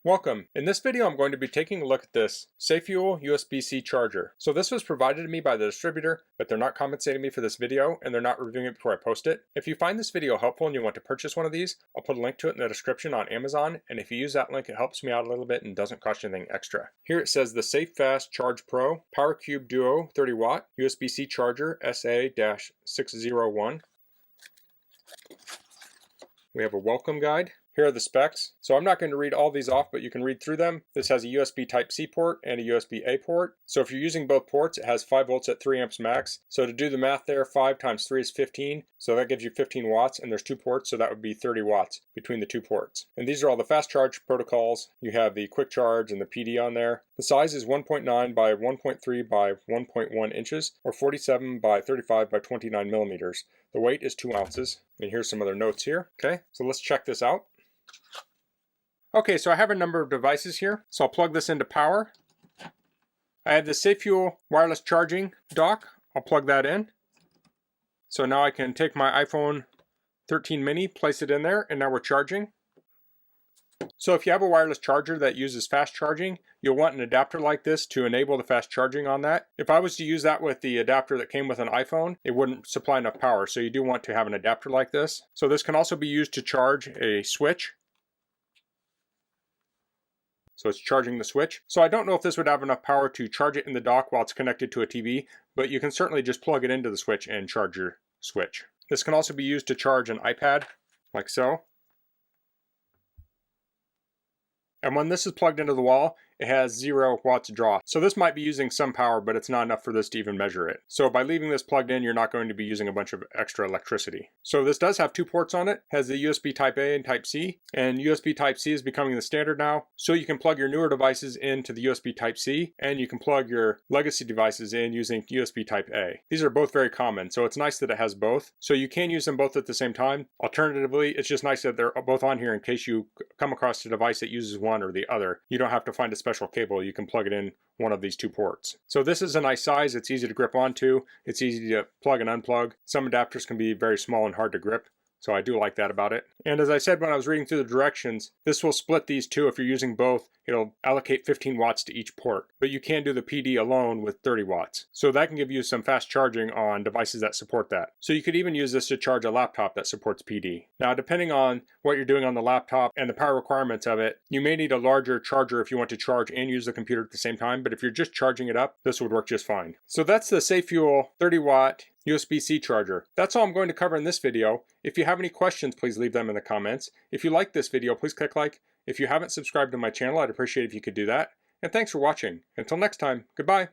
Welcome. In this video I'm going to be taking a look at this SAFUEL USB-C charger. So this was provided to me by the distributor, but they're not compensating me for this video and they're not reviewing it before I post it. If you find this video helpful and you want to purchase one of these, I'll put a link to it in the description on Amazon, and if you use that link it helps me out a little bit and doesn't cost you anything extra. Here it says the SafeFast Charge Pro PowerCube Duo 30 watt USB-C charger SA-601. We have a welcome guide. Here are the specs. So I'm not going to read all these off, but you can read through them. This has a USB Type-C port and a USB-A port. So if you're using both ports, it has 5 volts at 3 amps max. So to do the math there, 5 times 3 is 15. So that gives you 15 watts, and there's 2 ports, so that would be 30 watts between the 2 ports. And these are all the fast charge protocols. You have the quick charge and the PD on there. The size is 1.9 by 1.3 by 1.1 inches, or 47 by 35 by 29 millimeters. The weight is 2 ounces. And here's some other notes here. Okay, so let's check this out. Okay, so I have a number of devices here. So I'll plug this into power. I have the SAFUEL wireless charging dock. I'll plug that in. So now I can take my iPhone 13 mini, place it in there, and now we're charging. So if you have a wireless charger that uses fast charging, you'll want an adapter like this to enable the fast charging on that. If I was to use that with the adapter that came with an iPhone, it wouldn't supply enough power, so you do want to have an adapter like this. So this can also be used to charge a switch. So it's charging the switch. So I don't know if this would have enough power to charge it in the dock while it's connected to a TV, but you can certainly just plug it into the switch and charge your switch. This can also be used to charge an iPad, like so. And when this is plugged into the wall, it has 0 watts draw. So this might be using some power, but it's not enough for this to even measure it. So by leaving this plugged in, you're not going to be using a bunch of extra electricity. So this does have 2 ports on it. It has the USB Type A and Type C, and USB Type C is becoming the standard now. So you can plug your newer devices into the USB Type C, and you can plug your legacy devices in using USB Type A. These are both very common, so it's nice that it has both. So you can use them both at the same time. Alternatively, it's just nice that they're both on here in case you come across a device that uses one or the other. You don't have to find a special cable. You can plug it in one of these 2 ports. So this is a nice size. It's easy to grip onto. It's easy to plug and unplug. Some adapters can be very small and hard to grip, so I do like that about it. And as I said when I was reading through the directions, this will split these 2. If you're using both, it'll allocate 15 watts to each port. But you can do the PD alone with 30 watts. So that can give you some fast charging on devices that support that. So you could even use this to charge a laptop that supports PD. Now, depending on what you're doing on the laptop and the power requirements of it, you may need a larger charger if you want to charge and use the computer at the same time. But if you're just charging it up, this would work just fine. So that's the SAFUEL 30 watt USB-C charger. That's all I'm going to cover in this video. If you have any questions, please leave them in the comments. If you like this video, please click like. If you haven't subscribed to my channel, I'd appreciate if you could do that. And thanks for watching. Until next time, goodbye.